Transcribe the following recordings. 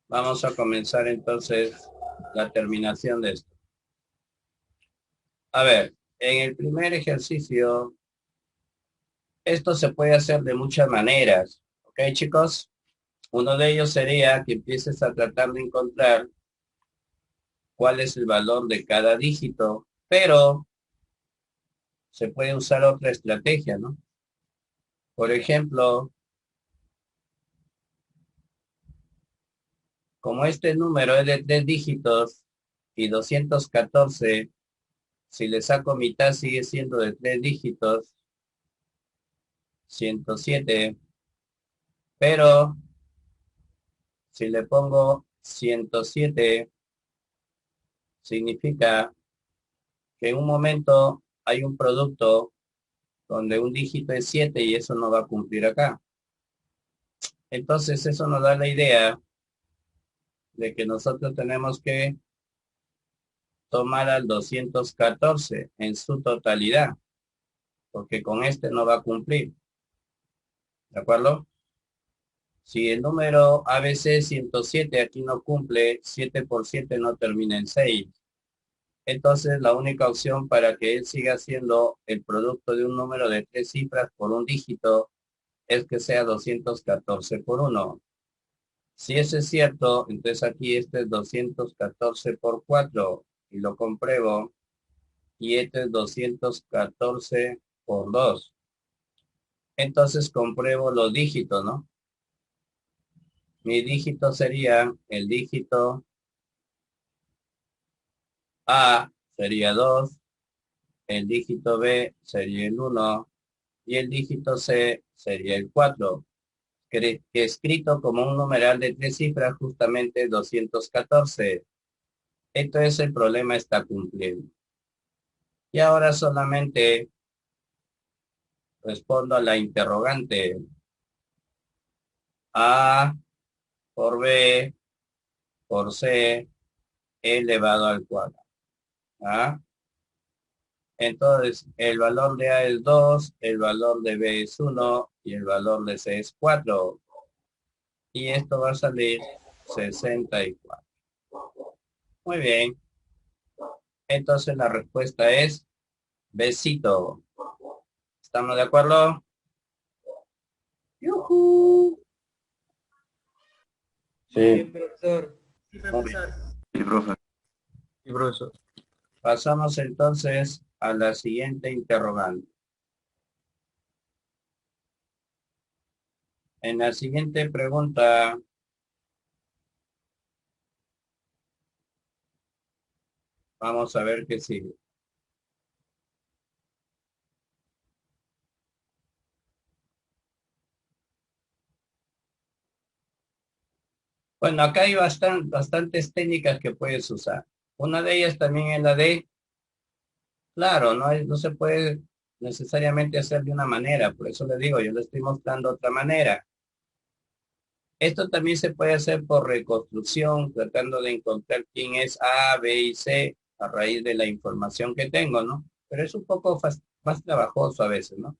Vamos a comenzar entonces la terminación de esto. A ver, en el primer ejercicio, esto se puede hacer de muchas maneras. ¿Ok, chicos? Uno de ellos sería que empieces a tratar de encontrar cuál es el valor de cada dígito, pero se puede usar otra estrategia, ¿no? Por ejemplo, como este número es de 3 dígitos y 214, si le saco mitad sigue siendo de 3 dígitos, 107, pero si le pongo 107, significa que en un momento hay un producto donde un dígito es 7 y eso no va a cumplir acá. Entonces eso nos da la idea de que nosotros tenemos que tomar al 214 en su totalidad, porque con este no va a cumplir. ¿De acuerdo? Si el número ABC 107 aquí no cumple, 7 por 7 no termina en 6. Entonces, la única opción para que él siga siendo el producto de un número de 3 cifras por un dígito es que sea 214 por 1. Si eso es cierto, entonces aquí este es 214 por 4 y lo compruebo, y este es 214 por 2. Entonces compruebo los dígitos, ¿no? Mi dígito sería el dígito A sería 2, el dígito B sería el 1 y el dígito C sería el 4, que escrito como un numeral de 3 cifras, justamente 214. Entonces el problema está cumplido. Y ahora solamente respondo a la interrogante. A por B por C elevado al cuadrado. ¿Ah? Entonces, el valor de A es 2, el valor de B es 1 y el valor de C es 4. Y esto va a salir 64. Muy bien. Entonces la respuesta es besito. ¿Estamos de acuerdo? ¡Yujú! Muy Sí, bien, profesor. Sí, Muy bien. profesor. sí, profe. Sí, profesor. Pasamos entonces a la siguiente interrogante. En la siguiente pregunta, vamos a ver qué sigue. Bueno, acá hay bastantes técnicas que puedes usar. Una de ellas también es la de, claro, no se puede necesariamente hacer de una manera, por eso le digo, yo le estoy mostrando otra manera. Esto también se puede hacer por reconstrucción, tratando de encontrar quién es A, B y C a raíz de la información que tengo, ¿no? Pero es un poco más trabajoso a veces, ¿no?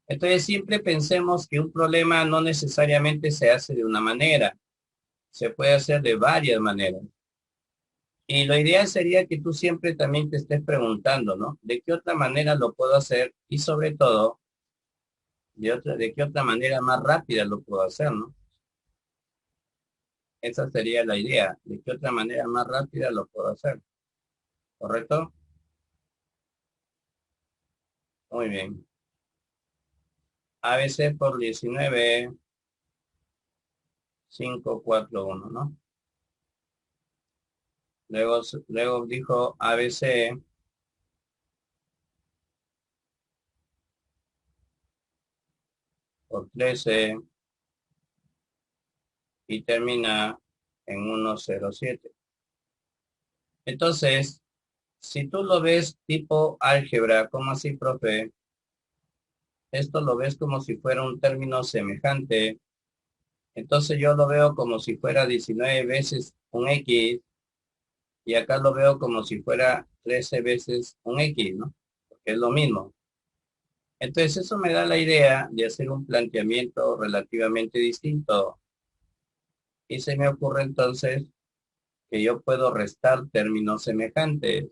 Entonces siempre pensemos que un problema no necesariamente se hace de una manera, se puede hacer de varias maneras. Y lo ideal sería que tú siempre también te estés preguntando, ¿no? ¿De qué otra manera lo puedo hacer? Y sobre todo, ¿de qué otra manera más rápida lo puedo hacer, ¿no? Esa sería la idea. ¿De qué otra manera más rápida lo puedo hacer? ¿Correcto? Muy bien. ABC por 19, 5, 4, 1, ¿no? Luego dijo ABC por 13 y termina en 107. Entonces, si tú lo ves tipo álgebra, ¿cómo así, profe? Esto lo ves como si fuera un término semejante. Entonces yo lo veo como si fuera 19 veces un X y acá lo veo como si fuera 13 veces un X, ¿no? Porque es lo mismo. Entonces eso me da la idea de hacer un planteamiento relativamente distinto. Y se me ocurre entonces que yo puedo restar términos semejantes.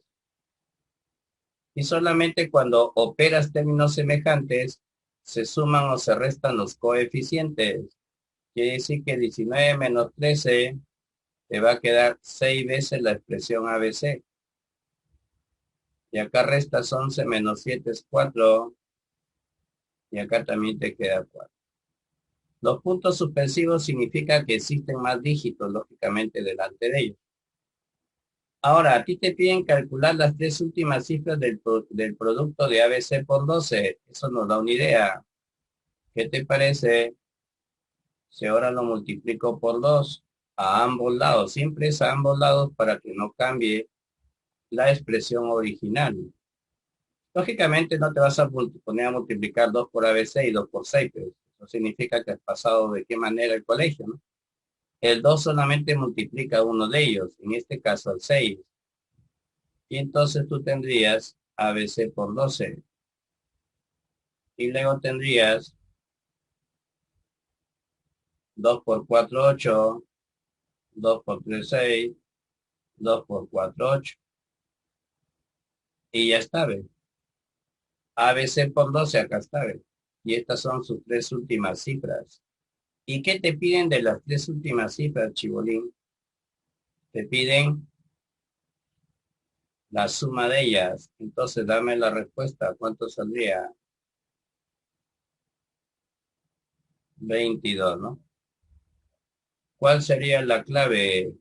Y solamente cuando operas términos semejantes, se suman o se restan los coeficientes. Quiere decir que 19 menos 13 te va a quedar 6 veces la expresión ABC. Y acá restas 11 menos 7 es 4. Y acá también te queda 4. Los puntos suspensivos significa que existen más dígitos, lógicamente, delante de ellos. Ahora, a ti te piden calcular las tres últimas cifras del producto de ABC por 12. Eso nos da una idea. ¿Qué te parece si ahora lo multiplico por 2 a ambos lados? Siempre es a ambos lados para que no cambie la expresión original. Lógicamente no te vas a poner a multiplicar 2 por ABC y 2 por 6, pero eso significa que has pasado de qué manera el colegio, ¿no? El 2 solamente multiplica uno de ellos, en este caso el 6. Y entonces tú tendrías ABC por 12. Y luego tendrías 2 por 4, 8. 2 por 3, 6. 2 por 4, 8. Y ya está, ¿ve? ABC por 12, acá está, ¿ve? Y estas son sus tres últimas cifras. ¿Y qué te piden de las tres últimas cifras, Chibolín? Te piden la suma de ellas. Entonces dame la respuesta. ¿Cuánto saldría? 22, ¿no? ¿Cuál sería la clave,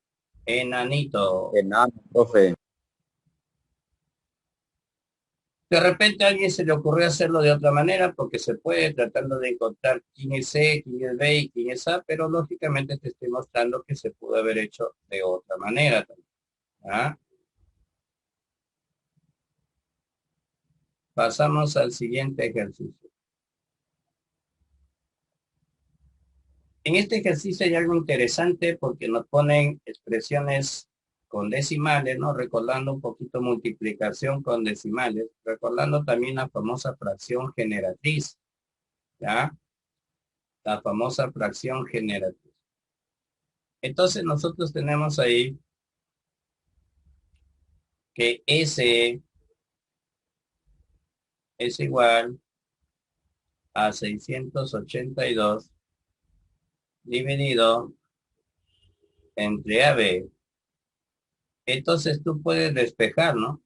enanito? Enano, profe. De repente a alguien se le ocurrió hacerlo de otra manera porque se puede tratando de encontrar quién es C, quién es B y quién es A, pero lógicamente te estoy mostrando que se pudo haber hecho de otra manera también. ¿Ah? Pasamos al siguiente ejercicio. En este ejercicio hay algo interesante porque nos ponen expresiones con decimales, ¿no? Recordando un poquito multiplicación con decimales, recordando también la famosa fracción generatriz, ¿ya? La famosa fracción generatriz. Entonces nosotros tenemos ahí que S es igual a 682 dividido entre AB. Entonces tú puedes despejar, ¿no?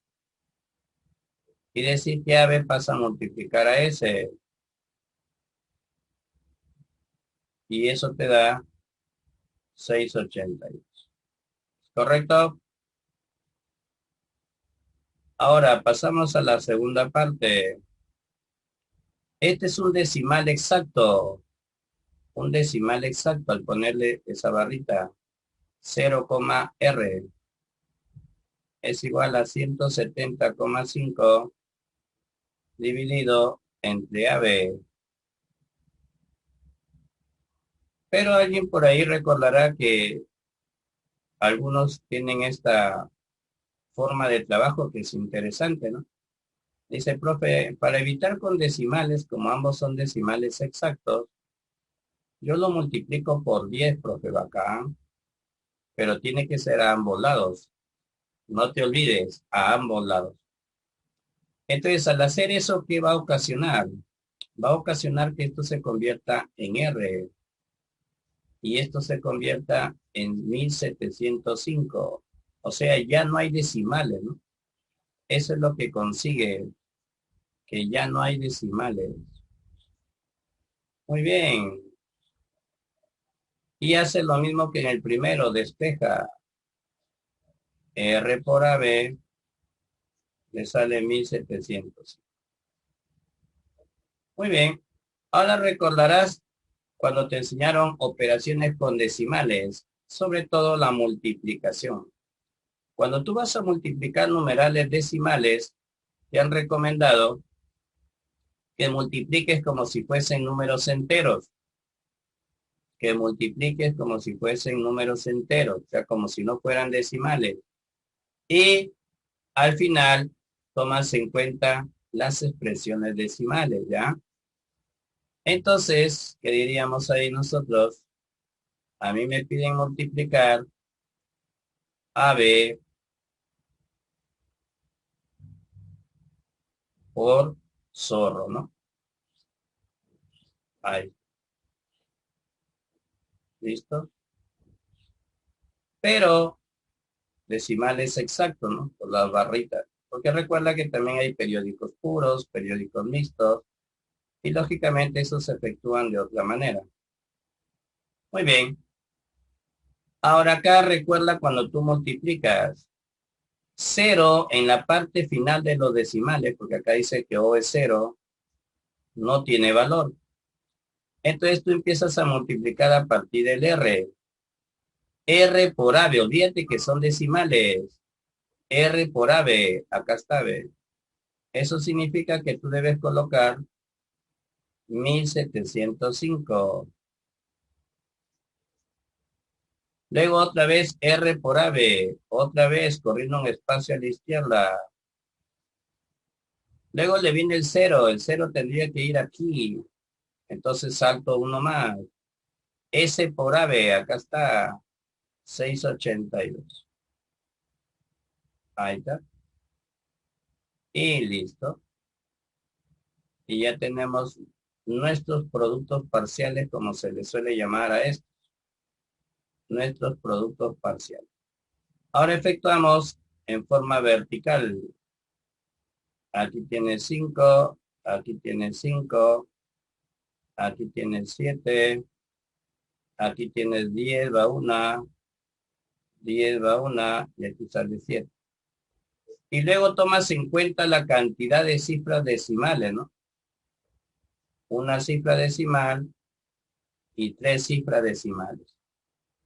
Y decir que AB pasa a multiplicar a S. Y eso te da 682. ¿Correcto? Ahora pasamos a la segunda parte. Este es un decimal exacto. Un decimal exacto al ponerle esa barrita. 0,R es igual a 170,5 dividido entre AB. Pero alguien por ahí recordará que algunos tienen esta forma de trabajo que es interesante, ¿no? Dice, profe, para evitar con decimales, como ambos son decimales exactos, yo lo multiplico por 10, profe, bacán, pero tiene que ser a ambos lados. No te olvides, a ambos lados. Entonces, al hacer eso, ¿qué va a ocasionar? Va a ocasionar que esto se convierta en R y esto se convierta en 1705. O sea, ya no hay decimales, ¿no? Eso es lo que consigue, que ya no hay decimales. Muy bien. Y hace lo mismo que en el primero, despeja. R por AB le sale 1700. Muy bien. Ahora recordarás cuando te enseñaron operaciones con decimales, sobre todo la multiplicación. Cuando tú vas a multiplicar numerales decimales, te han recomendado que multipliques como si fuesen números enteros. Que multipliques como si fuesen números enteros, o sea, como si no fueran decimales. Y al final tomas en cuenta las expresiones decimales, ¿ya? Entonces, ¿qué diríamos ahí nosotros? A mí me piden multiplicar AB por zorro, ¿no? Ahí, ¿listo? Pero decimales exactos, ¿no? Por las barritas. Porque recuerda que también hay periódicos puros, periódicos mixtos, y lógicamente esos se efectúan de otra manera. Muy bien. Ahora acá recuerda cuando tú multiplicas cero en la parte final de los decimales, porque acá dice que O es cero, no tiene valor. Entonces tú empiezas a multiplicar a partir del R. R por A, olvídate que son decimales. R por A, acá está, B. Eso significa que tú debes colocar 1705. Luego otra vez R por AB, otra vez corriendo un espacio a la izquierda. Luego le viene el cero tendría que ir aquí. Entonces salto uno más. S por AB, acá está, 682. Ahí está. Y listo. Y ya tenemos nuestros productos parciales, como se les suele llamar a esto, nuestros productos parciales. Ahora efectuamos en forma vertical. Aquí tienes 5, aquí tienes 5, aquí tienes 7, aquí tienes 10, va una, 10 va una, y aquí sale 7. Y luego tomas en cuenta la cantidad de cifras decimales, ¿no? Una cifra decimal y 3 cifras decimales.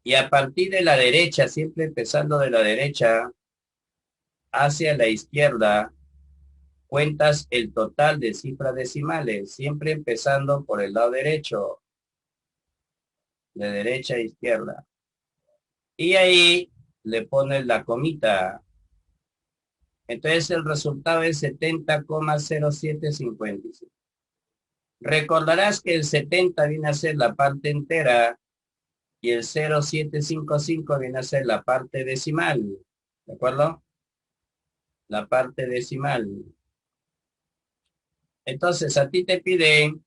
Y a partir de la derecha, siempre empezando de la derecha hacia la izquierda, cuentas el total de cifras decimales, siempre empezando por el lado derecho, de derecha a izquierda. Y ahí le pones la comita. Entonces el resultado es 70,0755. Recordarás que el 70 viene a ser la parte entera y el 0755 viene a ser la parte decimal. ¿De acuerdo? La parte decimal. Entonces a ti te piden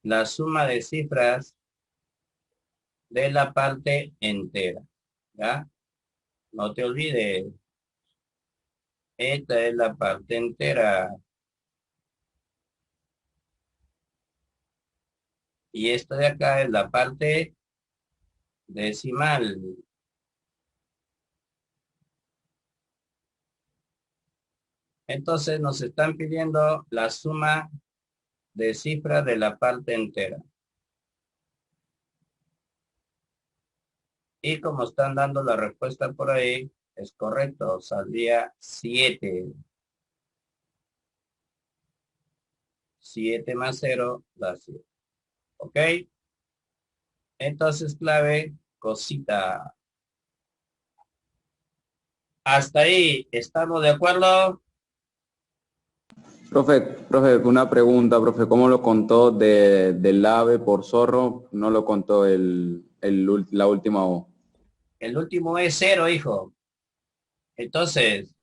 la suma de cifras de la parte entera. ¿Ya? No te olvides, esta es la parte entera. Y esto de acá es la parte decimal. Entonces nos están pidiendo la suma de cifras de la parte entera. Y como están dando la respuesta por ahí, es correcto, saldría 7. 7 más 0 da 7. ¿Ok? Entonces, clave, cosita. Hasta ahí, ¿estamos de acuerdo? Profe, una pregunta, profe, ¿cómo lo contó del ave por zorro? No lo contó la última O. El último es 0, hijo. Entonces,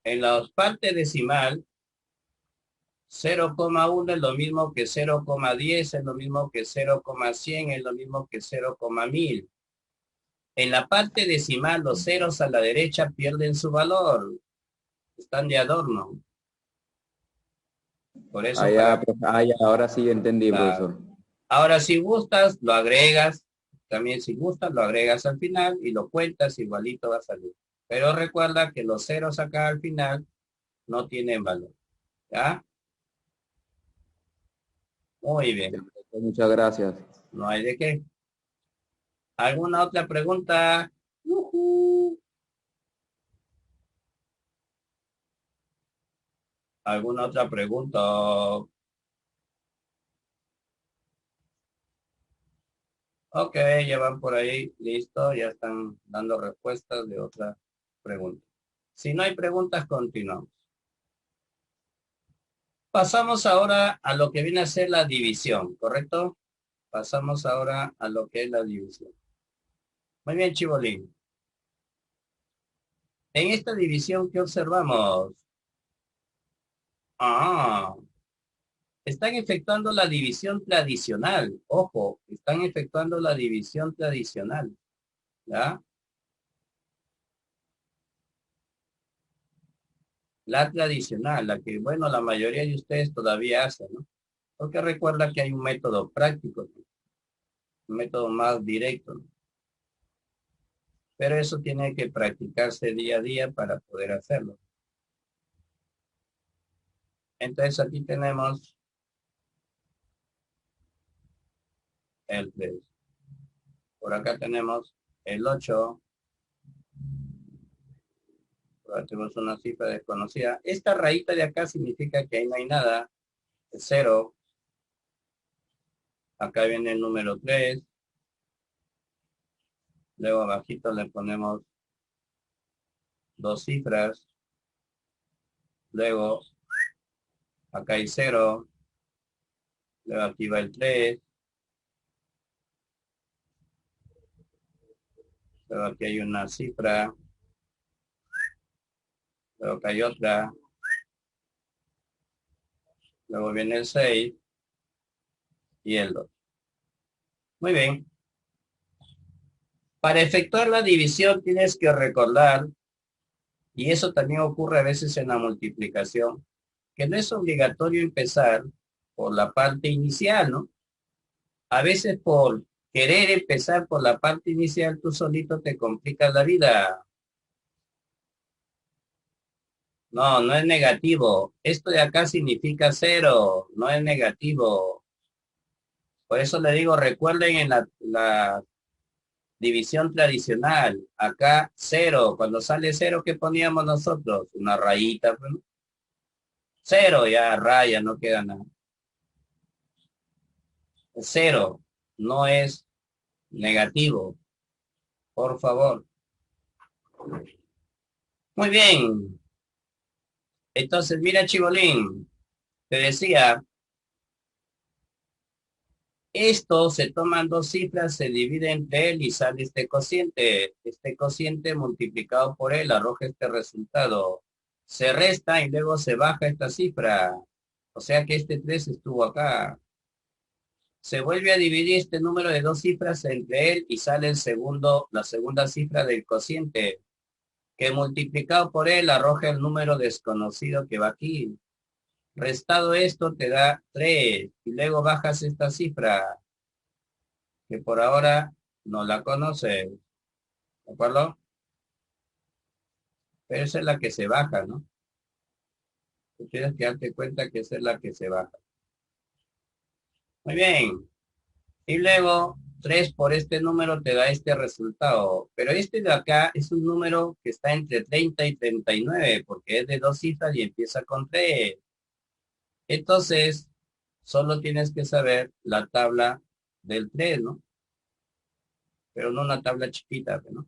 en la parte decimal, 0,1 es lo mismo que 0,10, es lo mismo que 0,100, es lo mismo que 0,1000. En la parte decimal, los ceros a la derecha pierden su valor. Están de adorno. Por eso, para... Ahora sí entendí, Claro. profesor. Ahora, si gustas, lo agregas. También si gustas, lo agregas al final y lo cuentas, igualito va a salir. Pero recuerda que los ceros acá al final no tienen valor. ¿Ya? Muy bien. Muchas gracias. No hay de qué. ¿Alguna otra pregunta? Ujú. ¿Alguna otra pregunta? 。Ok, ya van por ahí, listo, ya están dando respuestas de otra pregunta. Si no hay preguntas, continuamos. Pasamos ahora a lo que viene a ser la división, ¿correcto? Pasamos ahora a lo que es la división. Muy bien, Chibolín. En esta división, ¿qué observamos? Ah, están efectuando la división tradicional. Ojo, están efectuando la división tradicional. ¿Ya? La tradicional, la que, bueno, la mayoría de ustedes todavía hacen, ¿no? Porque recuerda que hay un método práctico, ¿no? Un método más directo, ¿no? Pero eso tiene que practicarse día a día para poder hacerlo. Entonces aquí tenemos el 3. Por acá tenemos el 8. Por acá tenemos una cifra desconocida. Esta rayita de acá significa que ahí no hay nada. Es 0. Acá viene el número 3. Luego abajito le ponemos dos cifras. Luego acá hay 0. Luego aquí va el 3. Luego aquí hay una cifra. Luego acá hay otra. Luego viene el 6 y el 2. Muy bien. Para efectuar la división tienes que recordar, y eso también ocurre a veces en la multiplicación, que no es obligatorio empezar por la parte inicial, ¿no? A veces por querer empezar por la parte inicial, tú solito te complicas la vida. No, no es negativo. Esto de acá significa 0, no es negativo. Por eso le digo, recuerden en la división tradicional, acá 0. Cuando sale 0, ¿qué poníamos nosotros? Una rayita, pues, ¿no? 0, ya raya, no queda nada. 0 no es negativo, por favor. Muy bien. Entonces, mira, Chibolín, te decía, esto se toman dos cifras, se divide entre él y sale este cociente. Este cociente multiplicado por él arroja este resultado. Se resta y luego se baja esta cifra. O sea que este 3 estuvo acá. Se vuelve a dividir este número de dos cifras entre él y sale la segunda cifra del cociente, que multiplicado por él arroja el número desconocido que va aquí. Restado esto te da 3 y luego bajas esta cifra, que por ahora no la conoces, ¿de acuerdo? Pero esa es la que se baja, ¿no? Tú tienes que darte cuenta que esa es la que se baja. Muy bien. Y luego 3 por este número te da este resultado. Pero este de acá es un número que está entre 30 y 39, porque es de dos cifras y empieza con 3. Entonces, solo tienes que saber la tabla del 3, ¿no? Pero no una tabla chiquita, ¿no?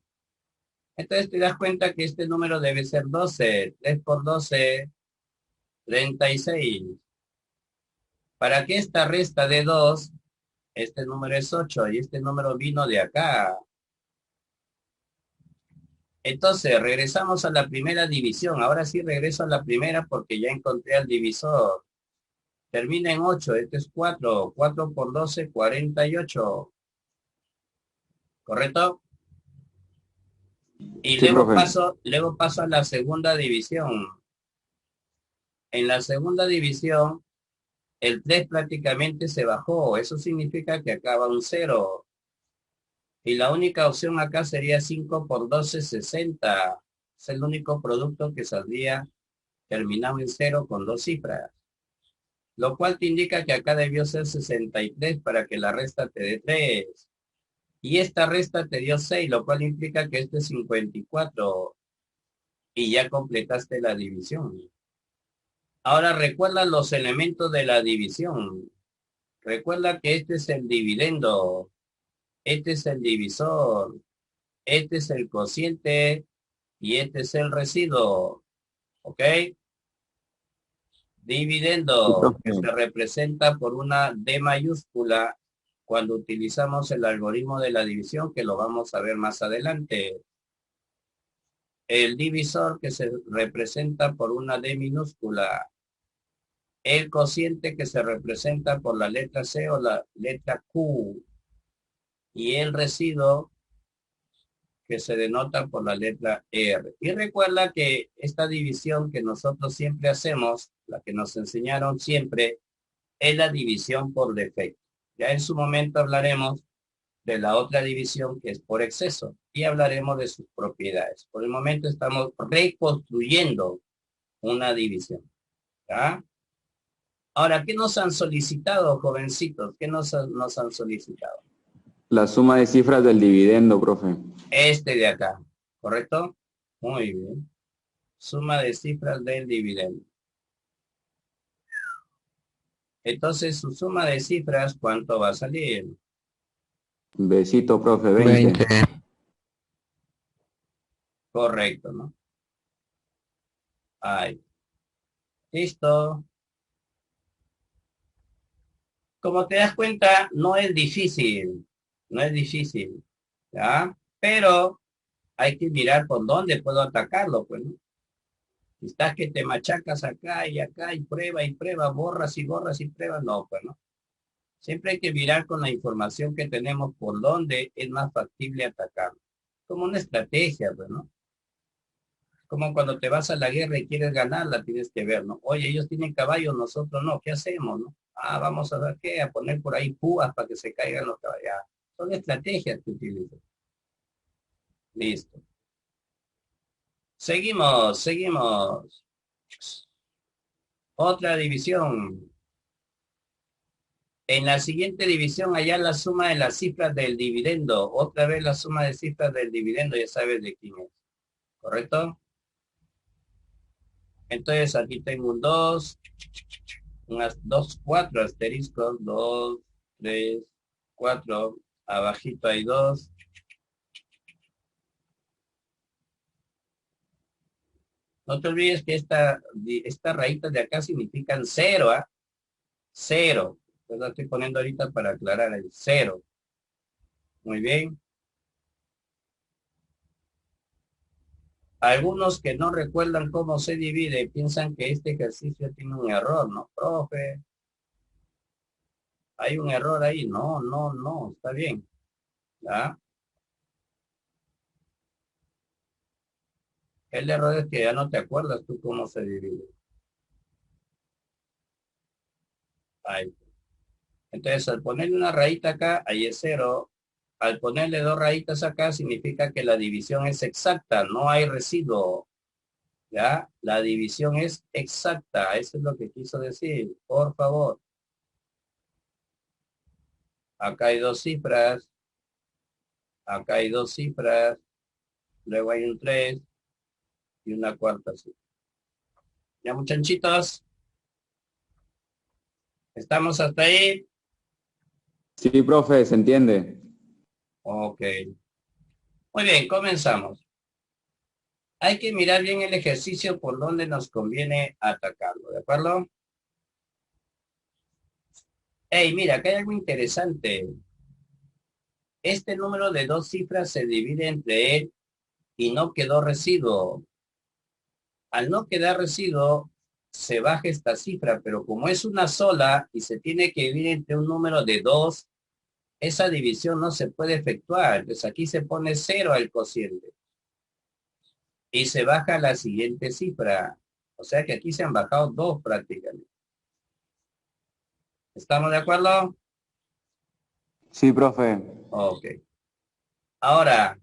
Entonces te das cuenta que este número debe ser 12. 3 por 12, 36. Para que esta resta de 2, este número es 8 y este número vino de acá. Entonces, regresamos a la primera división. Ahora sí regreso a la primera porque ya encontré al divisor. Termina en 8. Este es 4. 4 por 12, 48. ¿Correcto? Y Sí, profe. luego paso a la segunda división. En la segunda división, el 3 prácticamente se bajó. Eso significa que acaba un 0. Y la única opción acá sería 5 por 12, 60. Es el único producto que saldría terminado en 0 con dos cifras. Lo cual te indica que acá debió ser 63 para que la resta te dé 3. Y esta resta te dio 6, lo cual implica que este es 54. Y ya completaste la división. Ahora recuerda los elementos de la división. Recuerda que este es el dividendo. Este es el divisor. Este es el cociente y este es el residuo. ¿Ok? Sí, Dividendo, que profe. se representa por una D mayúscula cuando utilizamos el algoritmo de la división, que lo vamos a ver más adelante. El divisor, que se representa por una D minúscula. El cociente, que se representa por la letra C o la letra Q. Y el residuo, que se denota por la letra R. Y recuerda que esta división que nosotros siempre hacemos, la que nos enseñaron siempre, es la división por defecto. Ya en su momento hablaremos de la otra división, que es por exceso, y hablaremos de sus propiedades. Por el momento estamos reconstruyendo una división. ¿Ya? Ahora, ¿qué nos han solicitado, jovencitos? ¿Qué nos han solicitado? La suma de cifras del dividendo, profe. Este de acá, ¿correcto? Muy bien. Suma de cifras del dividendo. Entonces, su suma de cifras, ¿cuánto va a salir? Besito, profe, 20. 20. Correcto, ¿no? Ahí. Listo. Como te das cuenta, no es difícil. No es difícil. ¿Ya? Pero hay que mirar por dónde puedo atacarlo, pues, ¿no? Si estás que te machacas acá y prueba, borras y borras y pruebas, no, pues, ¿no? Siempre hay que mirar con la información que tenemos por dónde es más factible atacarlo. Como una estrategia, pues, ¿no? Como cuando te vas a la guerra y quieres ganarla, tienes que ver, ¿no? Oye, ellos tienen caballos, nosotros no, ¿qué hacemos, no? Ah, vamos a ver qué, a poner por ahí púas para que se caigan los caballos. Ah, son estrategias que utilizan. Listo. Seguimos, seguimos. Otra división. En la siguiente división, allá la suma de las cifras del dividendo. Otra vez la suma de cifras del dividendo, ya sabes de quién es. ¿Correcto? Entonces aquí tengo un 2, unas 2, 4 asteriscos, 2, 3, 4, abajito hay 2. No te olvides que esta rayitas de acá significan cero, ¿ah? Cero. Entonces lo estoy poniendo ahorita para aclarar el cero. Muy bien. Algunos que no recuerdan cómo se divide piensan que este ejercicio tiene un error, ¿no? Profe, hay un error ahí. No, no, no, está bien. ¿Ya? El error es que ya no te acuerdas tú cómo se divide. Ahí. Entonces, al ponerle una rayita acá, ahí es cero. Al ponerle dos rayitas acá, significa que la división es exacta, no hay residuo. ¿Ya? La división es exacta, eso es lo que quiso decir. Por favor. Acá hay dos cifras, acá hay dos cifras, luego hay un 3 y una cuarta cifra. ¿Ya, muchachitos? ¿Estamos hasta ahí? Sí, profe, ¿se entiende? Ok. Muy bien, comenzamos. Hay que mirar bien el ejercicio por donde nos conviene atacarlo, ¿de acuerdo? Hey, mira, acá hay algo interesante. Este número de dos cifras se divide entre él y no quedó residuo. Al no quedar residuo, se baja esta cifra, pero como es una sola y se tiene que dividir entre un número de dos, esa división no se puede efectuar. Entonces aquí se pone cero al cociente y se baja la siguiente cifra. O sea que aquí se han bajado dos prácticamente. ¿Estamos de acuerdo? Sí, profe. Ok. Ahora,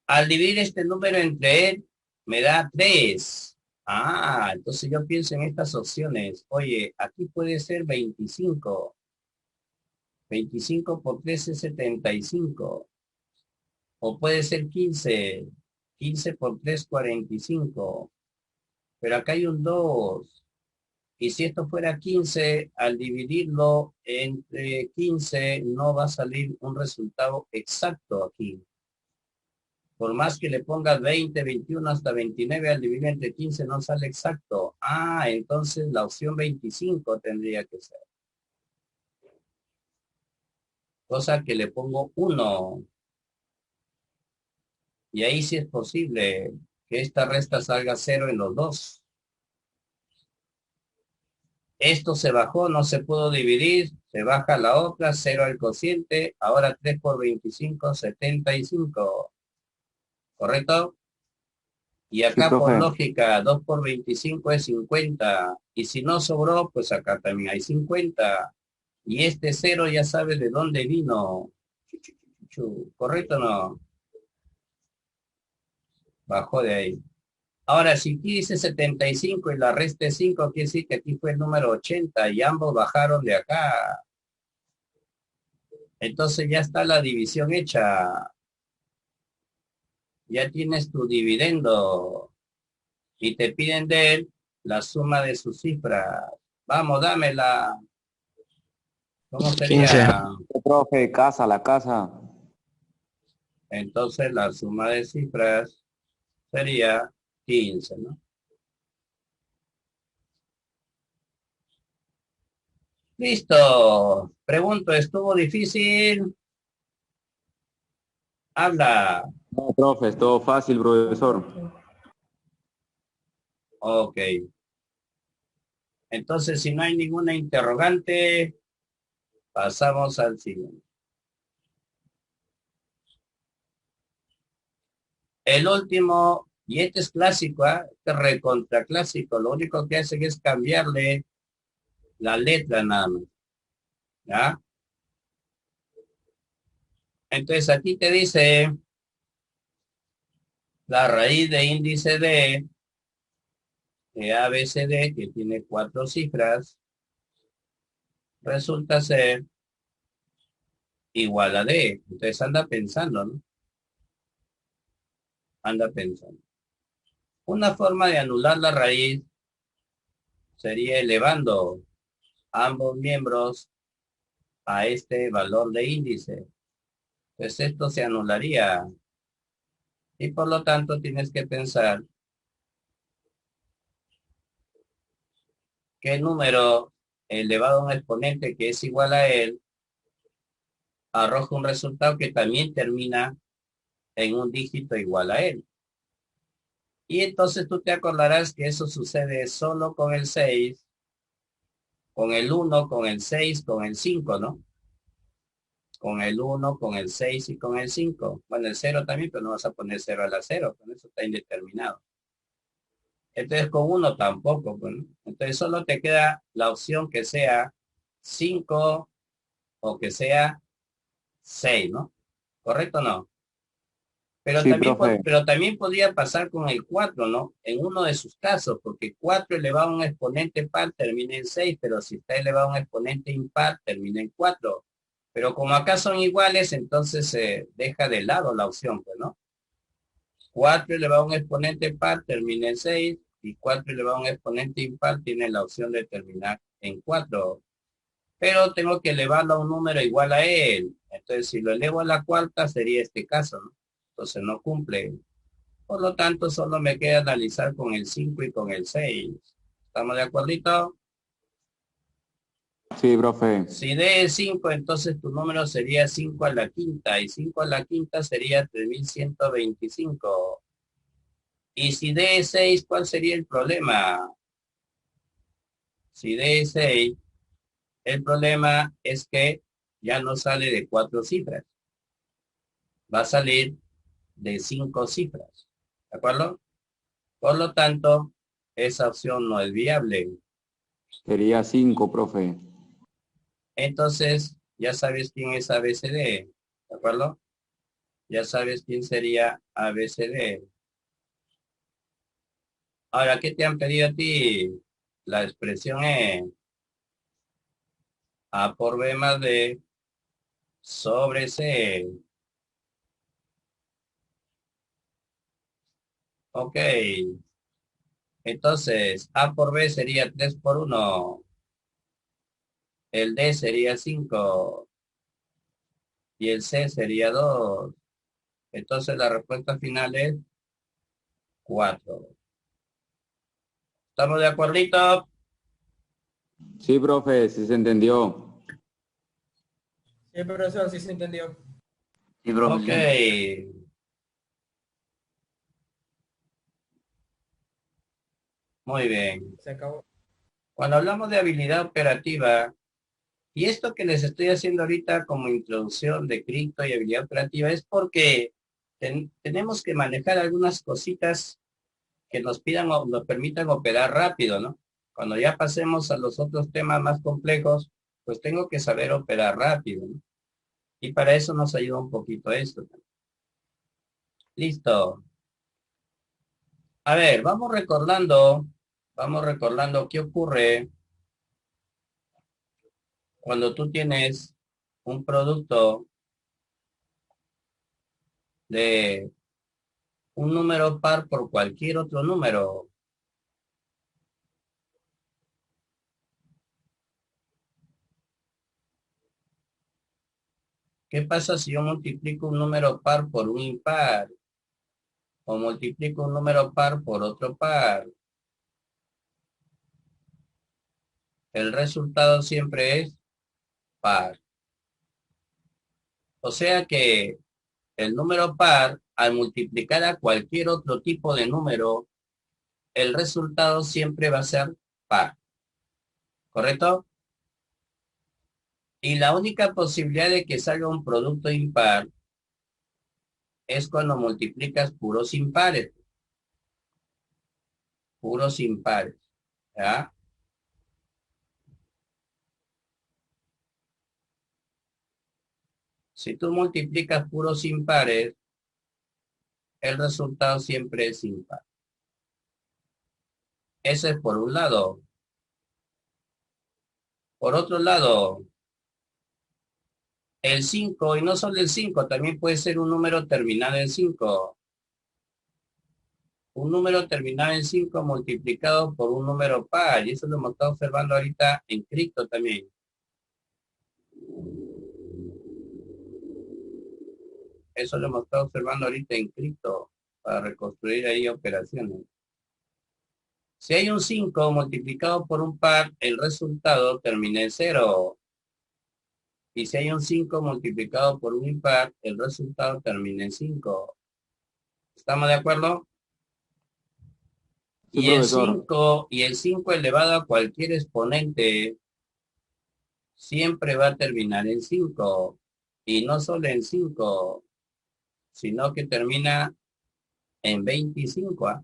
al dividir este número entre él, me da 3. Ah, entonces yo pienso en estas opciones. Oye, aquí puede ser 25. 25 por 3 es 75. O puede ser 15. 15 por 3, 45. Pero acá hay un 2. Y si esto fuera 15, al dividirlo entre 15, no va a salir un resultado exacto aquí. Por más que le pongas 20, 21 hasta 29 al dividir entre 15 no sale exacto. Ah, entonces la opción 25 tendría que ser. Cosa que le pongo 1. Y ahí sí es posible que esta resta salga 0 en los dos. Esto se bajó, no se pudo dividir, se baja la otra, 0 al cociente, ahora 3 por 25, 75. ¿Correcto? Y Sí, acá por profe. lógica, 2 por 25 es 50. Y si no sobró, pues acá también hay 50. Y este 0 ya sabe de dónde vino. ¿Correcto o no? Bajó de ahí. Ahora, si aquí dice 75 y la resta es 5, quiere decir que aquí fue el número 80 y ambos bajaron de acá. Entonces ya está la división hecha. Ya tienes tu dividendo y te piden de él la suma de sus cifras. Vamos, dámela. ¿Cómo 15. sería? Profe, casa, la casa. Entonces la suma de cifras sería 15, ¿no? Listo. Pregunto, ¿estuvo difícil? Habla. No, profe, es todo fácil, profesor. Ok. Entonces, si no hay ninguna interrogante, pasamos al siguiente. El último, y este es clásico, ¿eh? Este es recontra clásico. Lo único que hacen es cambiarle la letra nada más. ¿Ya? Entonces aquí te dice la raíz de índice de ABCD, que tiene 4 cifras, resulta ser igual a D. Entonces anda pensando, ¿no? Anda pensando. Una forma de anular la raíz sería elevando ambos miembros a este valor de índice. Pues esto se anularía y por lo tanto tienes que pensar qué número elevado a un exponente que es igual a él arroja un resultado que también termina en un dígito igual a él. Y entonces tú te acordarás que eso sucede solo con el 6, con el 1, con el 6, con el 5, ¿no? Con el 1, con el 6 y con el 5. Bueno, el 0 también, pero no vas a poner 0 a la 0, con eso está indeterminado. Entonces con 1 tampoco, bueno. Entonces solo te queda la opción que sea 5 o que sea 6, ¿no? ¿Correcto o no? Sí, profe. Pero también podría pasar con el 4, ¿no? En uno de sus casos, porque 4 elevado a un exponente par termina en 6, pero si está elevado a un exponente impar termina en 4. Pero como acá son iguales, entonces se deja de lado la opción, pues, ¿no? 4 elevado a un exponente par termina en 6 y 4 elevado a un exponente impar tiene la opción de terminar en 4. Pero tengo que elevarlo a un número igual a él. Entonces, si lo elevo a la cuarta, sería este caso, ¿no? Entonces no cumple. Por lo tanto, solo me queda analizar con el 5 y con el 6. ¿Estamos de acuerdito? Sí, profe. Si D es 5, entonces tu número sería 5 a la quinta. Y 5 a la quinta sería 3125. Y si D es 6, ¿cuál sería el problema? Si D es 6, el problema es que ya no sale de 4 cifras. Va a salir de 5 cifras. ¿De acuerdo? Por lo tanto, esa opción no es viable. Sería 5, profe. Entonces, ya sabes quién es ABCD, ¿de acuerdo? Ya sabes quién sería ABCD. Ahora, ¿qué te han pedido a ti? La expresión es A por B más D sobre C. Ok. Entonces, A por B sería 3 por 1. El D sería 5. Y el C sería 2. Entonces, la respuesta final es 4. ¿Estamos de acuerdito? Sí, profe, sí se entendió. Sí, profesor, sí se entendió. Sí, profe, Ok. sí. Muy bien. Se acabó. Cuando hablamos de habilidad operativa, y esto que les estoy haciendo ahorita como introducción de cripto y habilidad operativa es porque tenemos que manejar algunas cositas que nos pidan o nos permitan operar rápido, ¿no? Cuando ya pasemos a los otros temas más complejos, pues tengo que saber operar rápido, ¿no? Y para eso nos ayuda un poquito esto. Listo. A ver, vamos recordando qué ocurre cuando tú tienes un producto de un número par por cualquier otro número. ¿Qué pasa si yo multiplico un número par por un impar? O multiplico un número par por otro par. El resultado siempre es par. O sea que el número par, al multiplicar a cualquier otro tipo de número, el resultado siempre va a ser par. ¿Correcto? Y la única posibilidad de que salga un producto impar es cuando multiplicas puros impares. Puros impares. ¿Ya? Si tú multiplicas puros impares, el resultado siempre es impar. Ese es por un lado. Por otro lado, el 5 y no solo el 5 también puede ser un número terminado en 5. Un número terminado en 5 multiplicado por un número par. Y eso lo hemos estado observando ahorita en cripto también. Eso lo hemos estado observando ahorita en cripto para reconstruir ahí operaciones. Si hay un 5 multiplicado por un par, el resultado termina en 0. Y si hay un 5 multiplicado por un impar, el resultado termina en 5. ¿Estamos de acuerdo? Sí, Y profesor. el 5 elevado a cualquier exponente siempre va a terminar en 5. Y no solo en 5, sino que termina en 25. ¿Ah?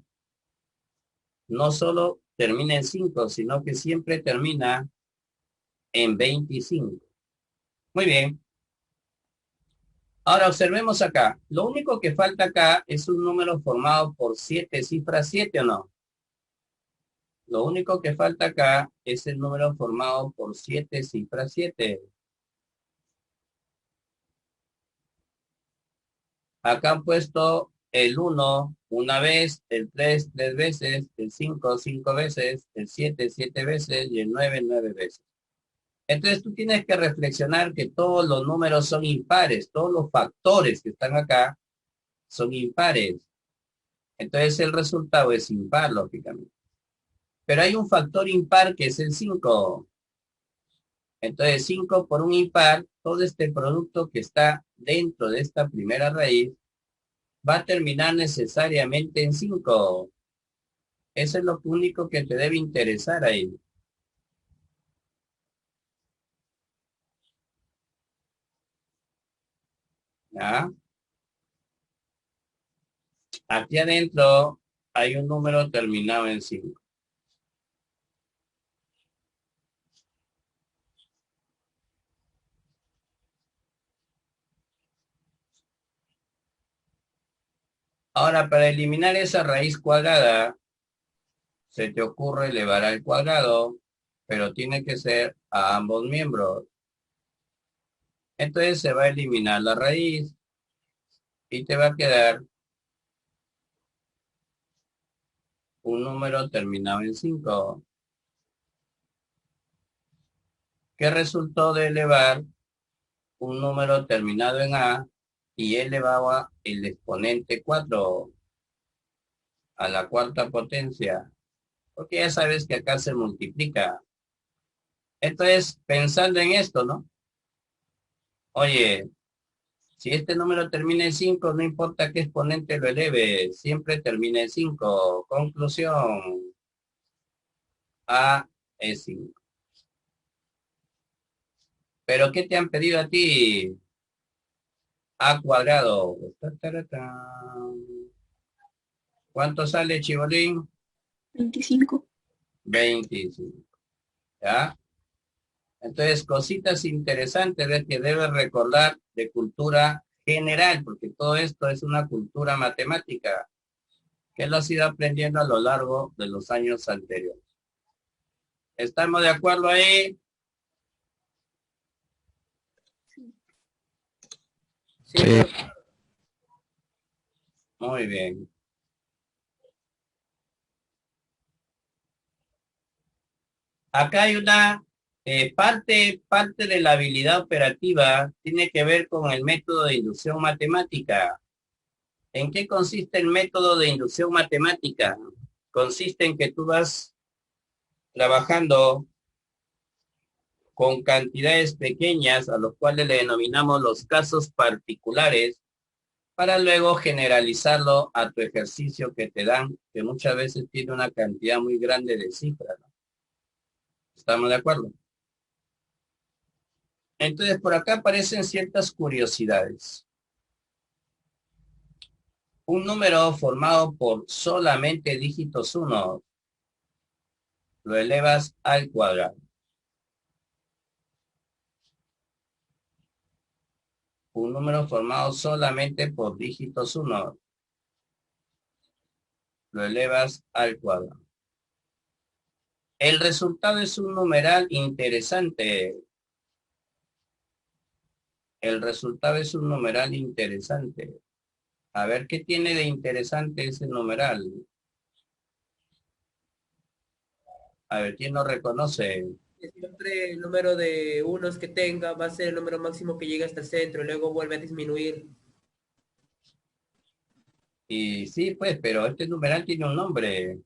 No solo termina en 5, sino que siempre termina en 25. Muy bien. Ahora observemos acá. Lo único que falta acá es un número formado por 7 cifras, 7 o no. Lo único que falta acá es el número formado por 7 cifras, 7. Acá han puesto el 1 una vez, el 3 3 veces, el 5 5 veces, el 7 7 veces y el 9 9 veces. Entonces tú tienes que reflexionar que todos los números son impares, todos los factores que están acá son impares. Entonces el resultado es impar, lógicamente. Pero hay un factor impar que es el 5. Entonces 5 por un impar, todo este producto que está dentro de esta primera raíz va a terminar necesariamente en 5. Eso es lo único que te debe interesar ahí. ¿Ya? Aquí adentro hay un número terminado en 5. Ahora, para eliminar esa raíz cuadrada, se te ocurre elevar al cuadrado, pero tiene que ser a ambos miembros. Entonces se va a eliminar la raíz y te va a quedar un número terminado en 5. ¿Qué resultó de elevar un número terminado en A y elevaba el exponente 4 a la cuarta potencia? Porque ya sabes que acá se multiplica. Entonces, pensando en esto, ¿no? Oye, si este número termina en 5, no importa qué exponente lo eleve, siempre termina en 5. Conclusión, A es 5. ¿Pero qué te han pedido a ti? A cuadrado. ¿Cuánto sale, Chibolín? 25. 25. ¿Ya? Entonces, cositas interesantes de que debes recordar de cultura general, porque todo esto es una cultura matemática que lo has ido aprendiendo a lo largo de los años anteriores. ¿Estamos de acuerdo ahí? Sí, profe. Muy bien. Acá hay una parte de la habilidad operativa, tiene que ver con el método de inducción matemática. ¿En qué consiste el método de inducción matemática? Consiste en que tú vas trabajando con cantidades pequeñas a los cuales le denominamos los casos particulares para luego generalizarlo a tu ejercicio que te dan, que muchas veces tiene una cantidad muy grande de cifras, ¿no? ¿Estamos de acuerdo? Entonces, por acá aparecen ciertas curiosidades. Un número formado por solamente dígitos 1, lo elevas al cuadrado. Un número formado solamente por dígitos 1, lo elevas al cuadrado. El resultado es un numeral interesante. El resultado es un numeral interesante. A ver, ¿qué tiene de interesante ese numeral? A ver, ¿quién lo reconoce? Siempre el número de unos que tenga va a ser el número máximo que llegue hasta el centro y luego vuelve a disminuir. Y sí, pues, pero este numeral tiene un nombre.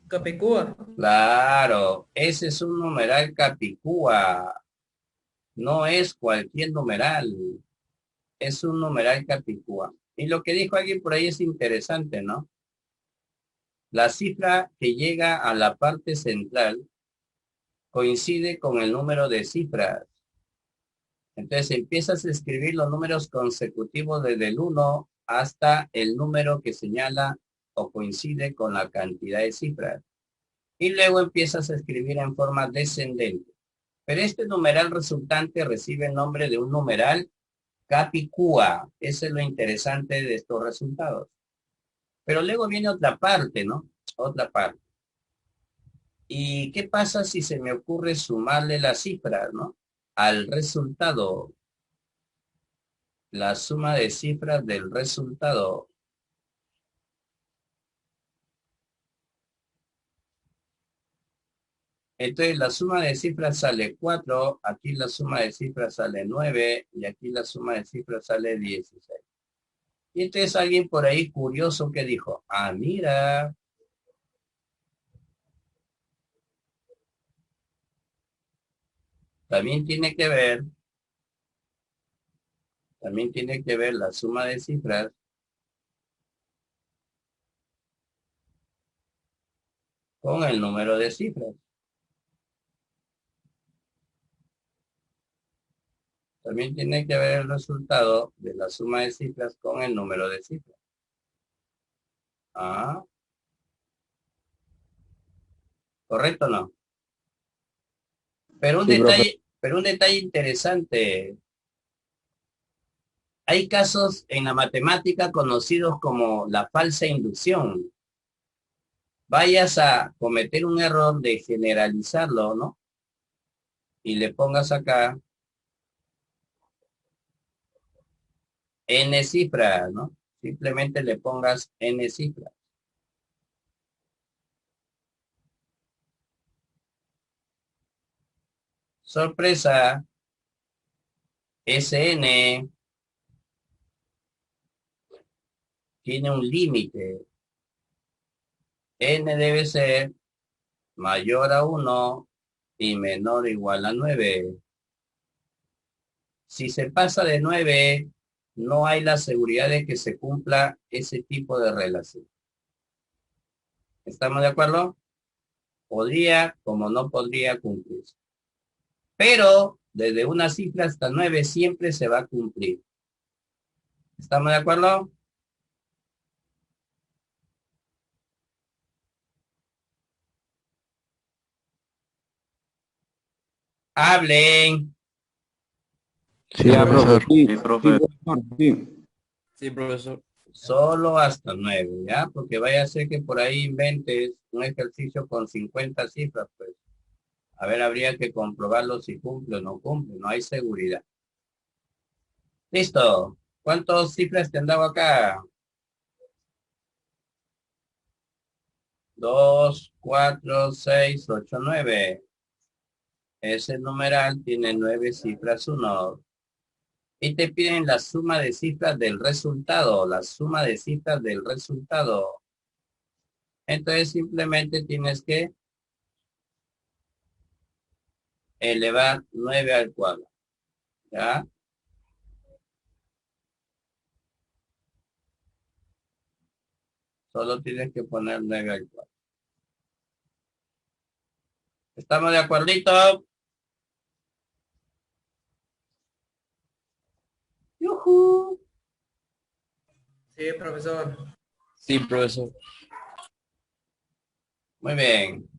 Capicúa. Claro, ese es un numeral capicúa. No es cualquier numeral. Es un numeral capicúa. Y lo que dijo alguien por ahí es interesante, ¿no? La cifra que llega a la parte central coincide con el número de cifras. Entonces empiezas a escribir los números consecutivos desde el 1 hasta el número que señala o coincide con la cantidad de cifras. Y luego empiezas a escribir en forma descendente. Pero este numeral resultante recibe el nombre de un numeral capicúa. Eso es lo interesante de estos resultados. Pero luego viene otra parte, ¿no? Otra parte. ¿Y qué pasa si se me ocurre sumarle las cifras, ¿no? Al resultado, la suma de cifras del resultado. Entonces la suma de cifras sale 4, aquí la suma de cifras sale 9 y aquí la suma de cifras sale 16. Y entonces alguien por ahí curioso que dijo, ah, mira, también tiene que ver, la suma de cifras con el número de cifras. También tiene que ver el resultado de la suma de cifras con el número de cifras. Ah, ¿correcto o no? Sí, profe. Pero un detalle interesante. Hay casos en la matemática conocidos como la falsa inducción. Vayas a cometer un error de generalizarlo, ¿no? Y le pongas acá n cifras, ¿no? Simplemente le pongas n cifras. Sorpresa, Sn tiene un límite. N debe ser mayor a 1 y menor o igual a 9. Si se pasa de 9, no hay la seguridad de que se cumpla ese tipo de relación. ¿Estamos de acuerdo? Podría, como no podría cumplirse. Pero desde una cifra hasta 9 siempre se va a cumplir. ¿Estamos de acuerdo? Hablen. Sí, Ya, profe, profesor. sí, Sí, sí, profe. profesor, sí. Sí, profesor. Solo hasta 9, ¿ya? Porque vaya a ser que por ahí inventes un ejercicio con 50 cifras, pues. A ver, habría que comprobarlo si cumple o no cumple. No hay seguridad. Listo. ¿Cuántas cifras te han dado acá? 2, 4, 6, 8, 9. Ese numeral tiene 9 cifras 1. Y te piden la suma de cifras del resultado. La suma de cifras del resultado. Entonces simplemente tienes que elevar 9 al cuadrado. ¿Ya? Solo tienes que poner 9 al cuadrado. ¿Estamos de acuerdito? ¡Yujú! Sí, profesor. Sí, profesor. Muy bien.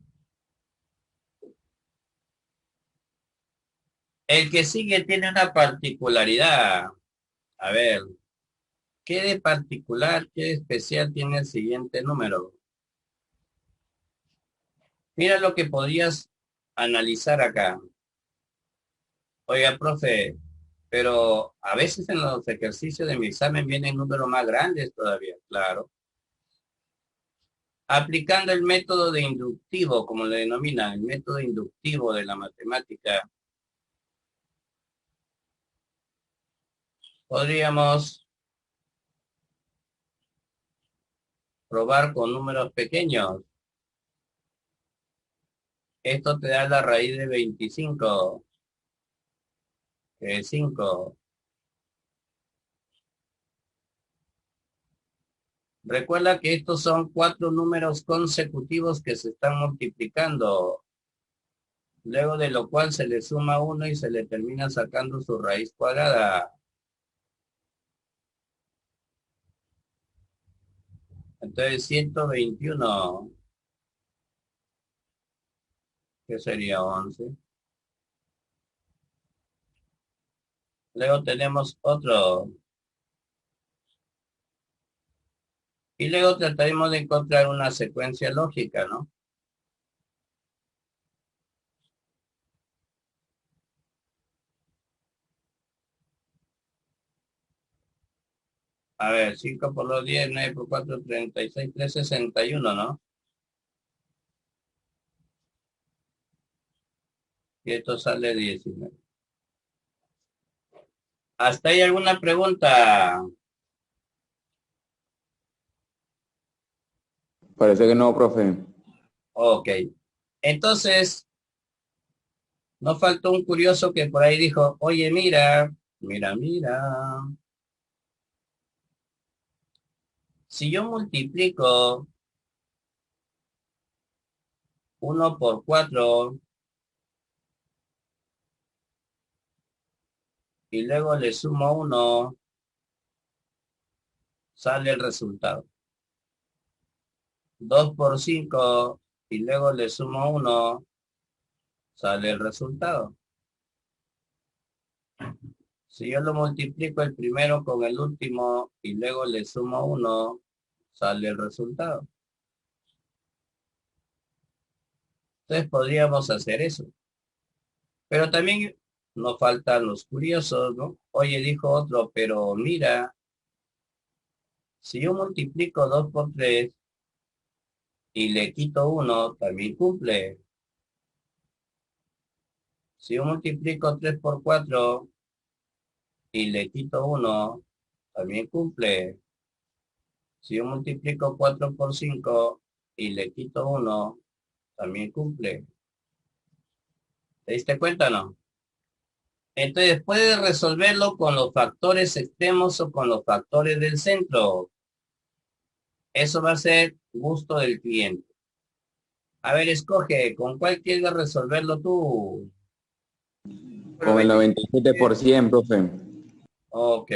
El que sigue tiene una particularidad. A ver, ¿qué de particular, qué de especial tiene el siguiente número? Mira lo que podrías analizar acá. Oiga, profe, pero a veces en los ejercicios de mi examen vienen números más grandes todavía, claro. Aplicando el método de inductivo, como le denominan, el método inductivo de la matemática, podríamos probar con números pequeños. Esto te da la raíz de 25, que es 5. Recuerda que estos son 4 números consecutivos que se están multiplicando, luego de lo cual se le suma 1 y se le termina sacando su raíz cuadrada. Entonces 121, que sería 11. Luego tenemos otro. Y luego trataremos de encontrar una secuencia lógica, ¿no? A ver, 5 por 2, 10, 9 por 4, 36, 361, ¿no? Y esto sale 19. ¿Hasta ahí alguna pregunta? Parece que no, profe. Ok. Entonces, no faltó un curioso que por ahí dijo, oye, mira, mira, mira. Si yo multiplico 1 por 4 y luego le sumo 1, sale el resultado. 2 por 5 y luego le sumo 1, sale el resultado. Si yo lo multiplico el primero con el último y luego le sumo 1, sale el resultado. Entonces podríamos hacer eso. Pero también nos faltan los curiosos, ¿no? Oye, dijo otro, pero mira, Si yo multiplico 2 por 3 y le quito 1, también cumple. Si yo multiplico 3 por 4 y le quito 1, también cumple. Si yo multiplico 4 por 5 y le quito 1, también cumple. ¿Te diste cuenta o no? Entonces puedes resolverlo con los factores extremos o con los factores del centro. Eso va a ser gusto del cliente. A ver, escoge, ¿con cuál quieres resolverlo tú? Con el 97%, profe. Ok.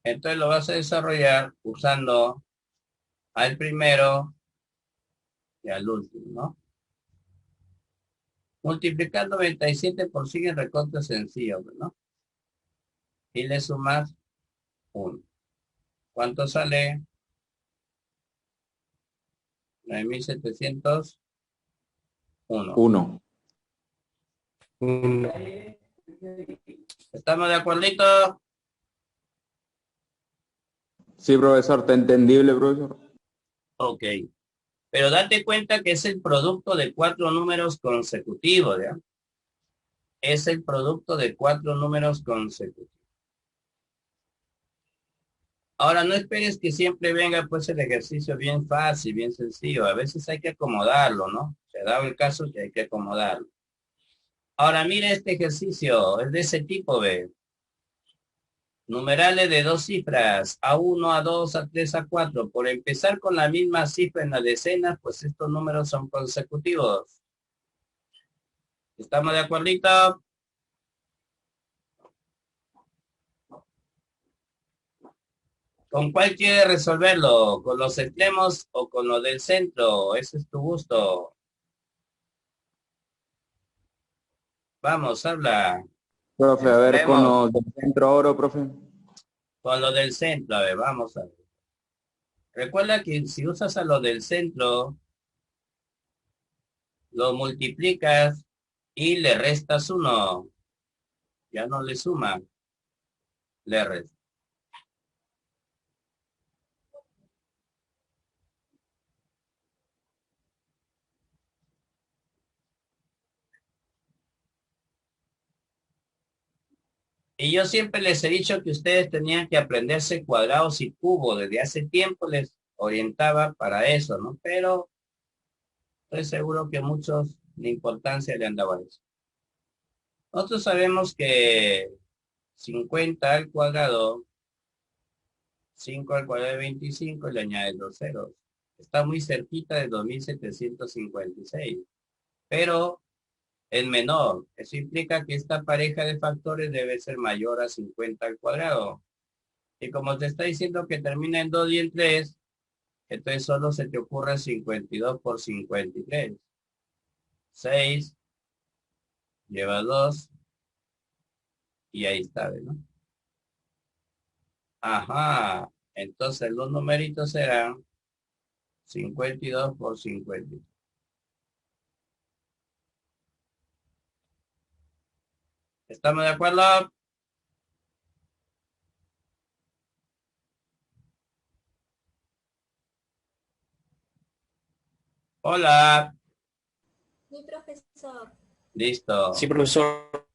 Entonces lo vas a desarrollar usando al primero y al último, ¿no? Multiplicar 97 por 100 en recorte sencillo, ¿no? Y le sumas 1. ¿Cuánto sale? 9701. 1. ¿Estamos de acuerdito? Sí, profesor, ¿está entendible, profesor? Ok. Pero date cuenta que es el producto de 4 números consecutivos, ¿ya? Es el producto de 4 números consecutivos. Ahora, no esperes que siempre venga pues el ejercicio bien fácil, bien sencillo. A veces hay que acomodarlo, ¿no? Se ha dado el caso que hay que acomodarlo. Ahora, mire este ejercicio, es de ese tipo, ¿ve? Numerales de 2 cifras, A1, A2, A3, A4. Por empezar con la misma cifra en la decena, pues estos números son consecutivos. ¿Estamos de acuerdito? ¿Con cuál quieres resolverlo? ¿Con los extremos o con lo del centro? Ese es tu gusto. Vamos, habla. Profe, a ver, con Extremos. los del centro oro, profe. Con lo del centro, a ver, vamos a ver. Recuerda que si usas a lo del centro, lo multiplicas y le restas 1. Ya no le suma, le resta. Y yo siempre les he dicho que ustedes tenían que aprenderse cuadrados y cubos. Desde hace tiempo les orientaba para eso, ¿no? Pero estoy seguro que muchos la importancia le han dado a eso. Nosotros sabemos que 50 al cuadrado, 5 al cuadrado de 25 y le añades 2 ceros. Está muy cerquita de 2756, pero es menor. Eso implica que esta pareja de factores debe ser mayor a 50 al cuadrado. Y como te está diciendo que termina en 2 y en 3, entonces solo se te ocurre 52 por 53. 6 lleva 2 y ahí está, ¿no? Ajá. Entonces los numeritos serán 52 por 50. ¿Estamos de acuerdo? Hola. Mi profesor. Listo. Sí, profesor.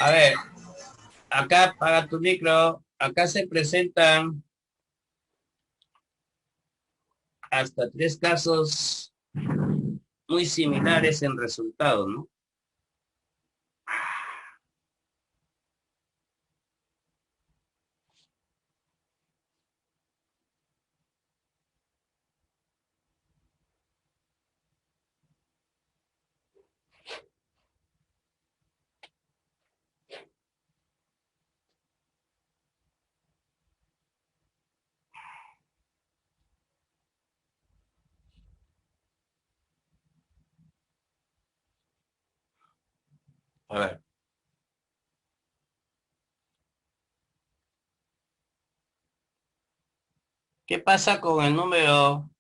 A ver, acá apaga tu micro. Acá se presentan hasta 3 casos muy similares en resultados, ¿no? A ver. ¿Qué pasa con el número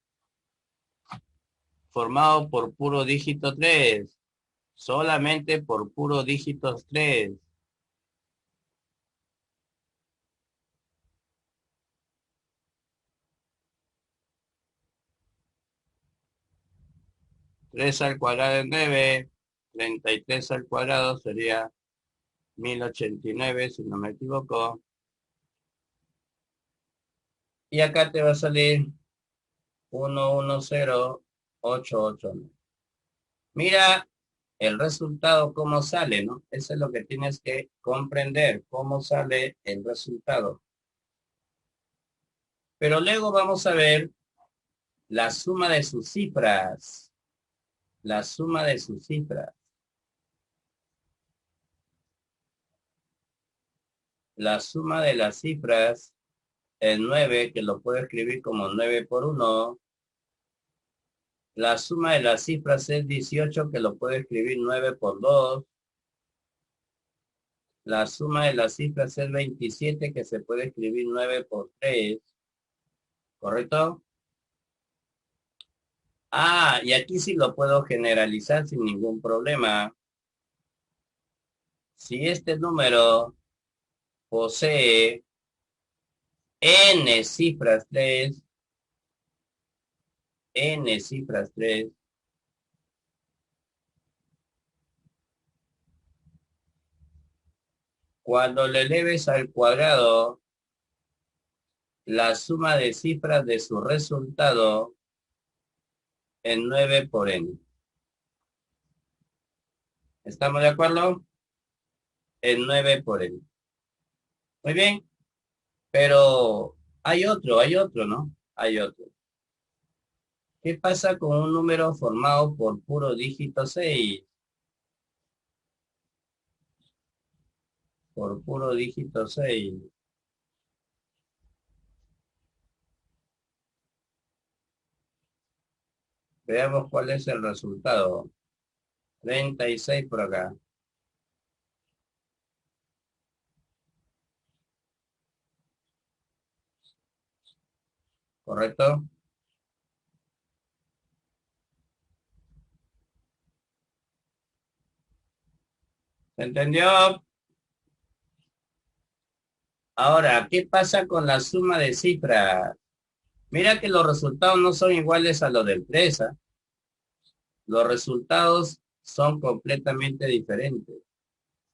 formado por puro dígito 3? Solamente por puro dígitos 3. Tres al cuadrado es 9. 33 al cuadrado sería 1089, si no me equivoco. Y acá te va a salir 110889. Mira el resultado, cómo sale, ¿no? Eso es lo que tienes que comprender, cómo sale el resultado. Pero luego vamos a ver la suma de sus cifras. La suma de sus cifras. La suma de las cifras es 9, que lo puedo escribir como 9 por 1. La suma de las cifras es 18, que lo puedo escribir 9 por 2. La suma de las cifras es 27, que se puede escribir 9 por 3. ¿Correcto? Ah, y aquí sí lo puedo generalizar sin ningún problema. Si este número posee n cifras 3, n cifras 3, cuando le eleves al cuadrado la suma de cifras de su resultado en 9 por n. ¿Estamos de acuerdo? En 9 por n. Muy bien, pero hay otro, ¿no? Hay otro. ¿Qué pasa con un número formado por puro dígito 6? Por puro dígito 6. Veamos cuál es el resultado. 36 por acá. ¿Correcto? ¿Se entendió? Ahora, ¿qué pasa con la suma de cifras? Mira que los resultados no son iguales a los de empresa. Los resultados son completamente diferentes.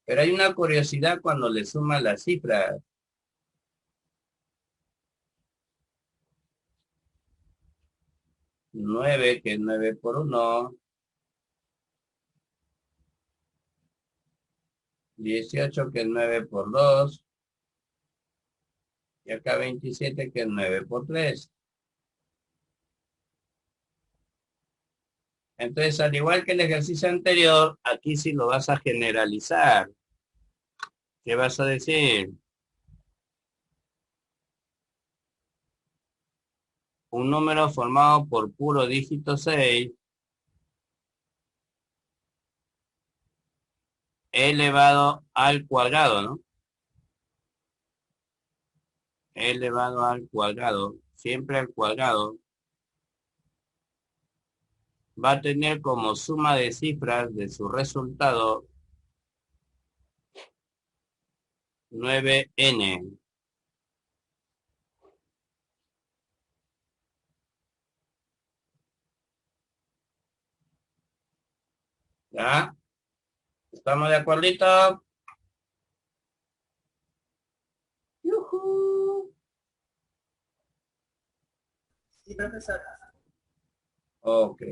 Pero hay una curiosidad cuando le suman las cifras. 9, que es 9 por 1. 18, que es 9 por 2. Y acá 27, que es 9 por 3. Entonces, al igual que el ejercicio anterior, aquí sí lo vas a generalizar. ¿Qué vas a decir? Un número formado por puro dígito 6 elevado al cuadrado, ¿no? Elevado al cuadrado, siempre al cuadrado, va a tener como suma de cifras de su resultado 9n. ¿Ya? ¿Estamos de acuerdito? ¡Yujú! Sí, profesor. Ok.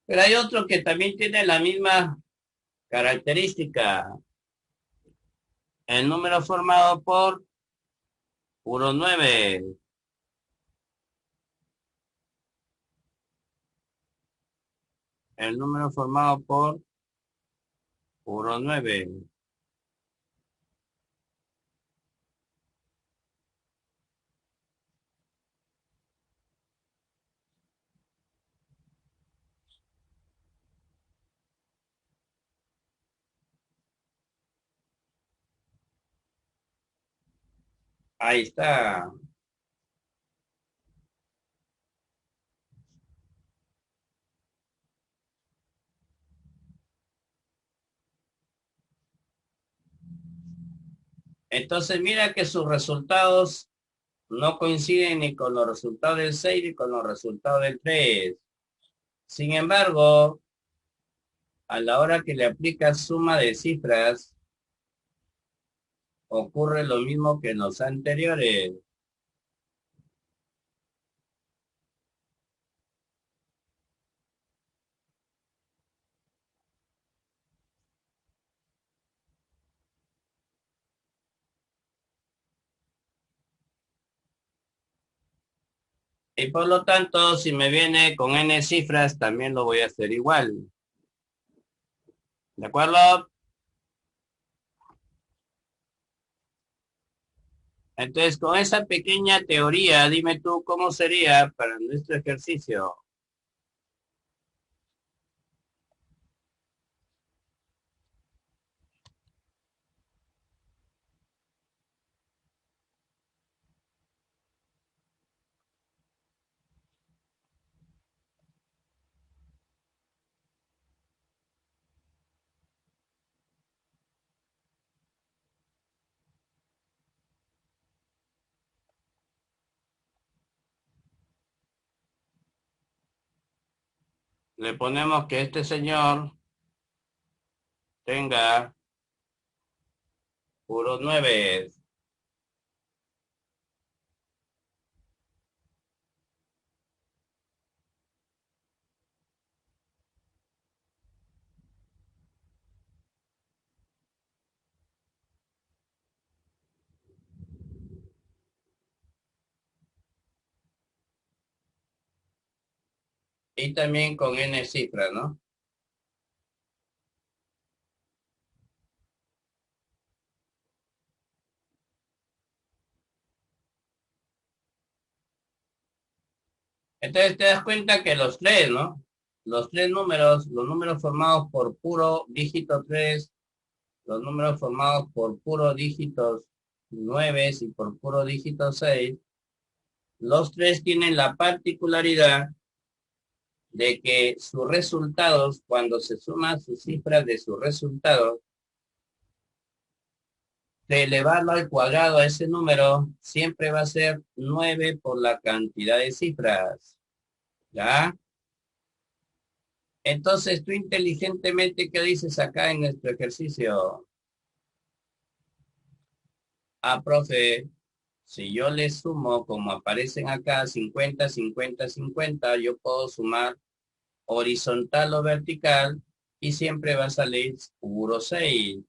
Pero hay otro que también tiene la misma característica. El número formado por puro 9. El número formado por puro 9. Ahí está. Entonces mira que sus resultados no coinciden ni con los resultados del 6 ni con los resultados del 3. Sin embargo, a la hora que le aplicas suma de cifras, ocurre lo mismo que en los anteriores. Y por lo tanto, si me viene con n cifras, también lo voy a hacer igual. ¿De acuerdo? Entonces, con esa pequeña teoría, dime tú cómo sería para nuestro ejercicio. Le ponemos que este señor tenga puros 9. Y también con n cifras, ¿no? Entonces te das cuenta que los tres, ¿no? Los tres números, los números formados por puro dígito 3, los números formados por puro dígitos 9 y por puro dígito 6, los tres tienen la particularidad de que sus resultados, cuando se suman sus cifras de sus resultados, de elevarlo al cuadrado a ese número, siempre va a ser 9 por la cantidad de cifras. ¿Ya? Entonces, tú inteligentemente, ¿qué dices acá en nuestro ejercicio? Ah, profe, si yo le sumo, como aparecen acá, 50, 50, 50, yo puedo sumar horizontal o vertical y siempre va a salir puro 6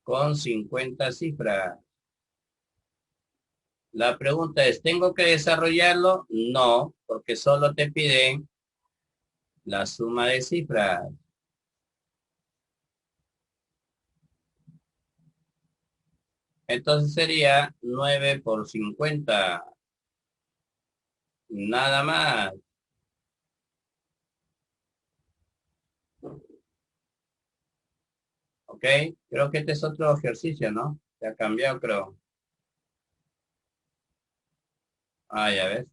con 50 cifras. La pregunta es, ¿tengo que desarrollarlo? No, porque solo te piden la suma de cifras. Entonces sería 9 por 50. Nada más. ¿Ok? Creo que este es otro ejercicio, ¿no? Se ha cambiado, creo. Ah, ya ves.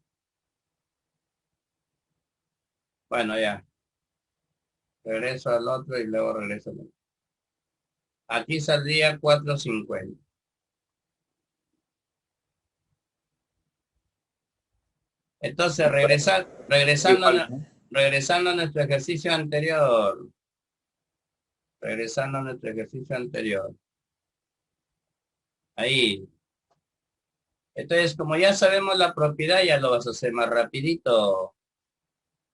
Bueno, ya. Regreso al otro y luego regreso al otro. Aquí saldría 450. Entonces, Igual, ¿no? regresando a nuestro ejercicio anterior. Regresando a nuestro ejercicio anterior. Ahí. Entonces, como ya sabemos la propiedad, ya lo vas a hacer más rapidito.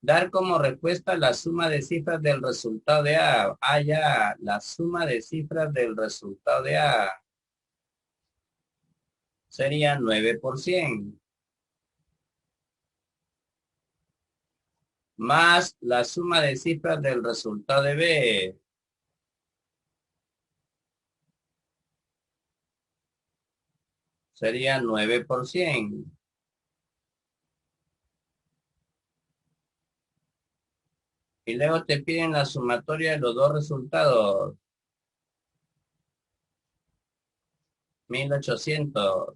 Dar como respuesta la suma de cifras del resultado de A. Ah, ya, la suma de cifras del resultado de A sería 9%. Más la suma de cifras del resultado de B. Sería 9%. Y luego te piden la sumatoria de los dos resultados. 1800.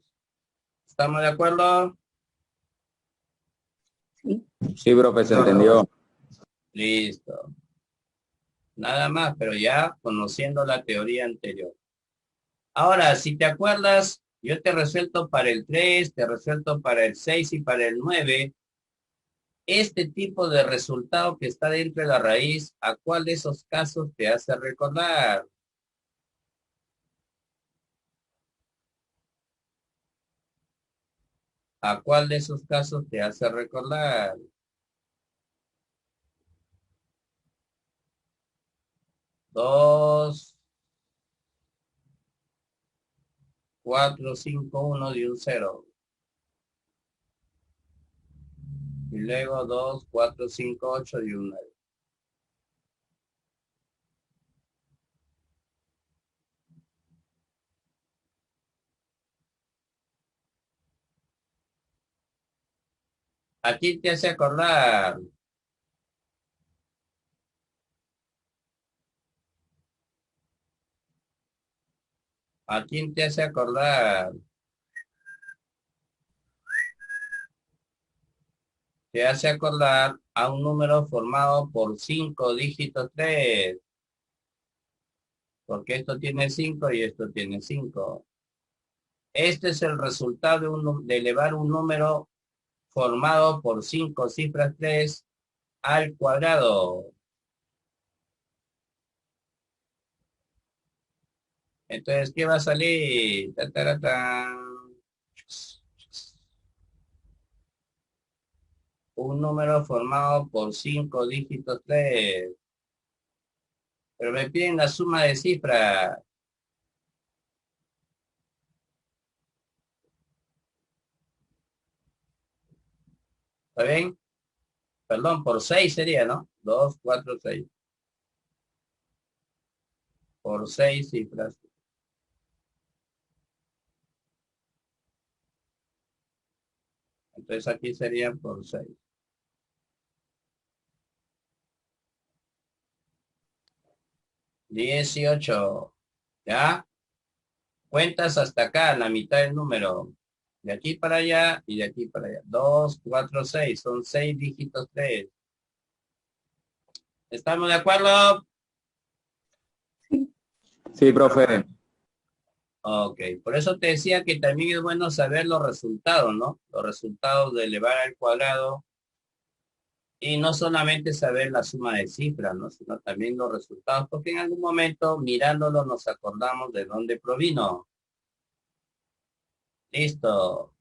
¿Estamos de acuerdo? Sí, profe, se entendió. Listo. Nada más, pero ya conociendo la teoría anterior. Ahora, si te acuerdas, yo te resuelto para el 3, te resuelto para el 6 y para el 9. Este tipo de resultado que está dentro de la raíz, ¿a cuál de esos casos te hace recordar? ¿A cuál de esos casos te hace recordar? 2, 4, 5, 1 y un 0. Y luego 2, 4, 5, 8 y un 9. Aquí te hace acordar. ¿A quién te hace acordar? Te hace acordar a un número formado por 5 dígitos 3. Porque esto tiene 5 y esto tiene 5. Este es el resultado de elevar un número formado por 5 cifras 3 al cuadrado. Entonces, ¿qué va a salir? Ta, ta, ta, ta. Un número formado por 5 dígitos 3. Pero me piden la suma de cifras. ¿Está bien? Perdón, por 6 sería, ¿no? 2, 4, 6. Por 6 cifras. Entonces aquí sería por 6. 18. ¿Ya? Cuentas hasta acá, la mitad del número. De aquí para allá y de aquí para allá. 2, 4, 6. Son 6 dígitos 3. ¿Estamos de acuerdo? Sí, profe. Ok. Por eso te decía que también es bueno saber los resultados, ¿no? Los resultados de elevar al cuadrado. Y no solamente saber la suma de cifras, ¿no? Sino también los resultados, porque en algún momento mirándolo nos acordamos de dónde provino. Listo.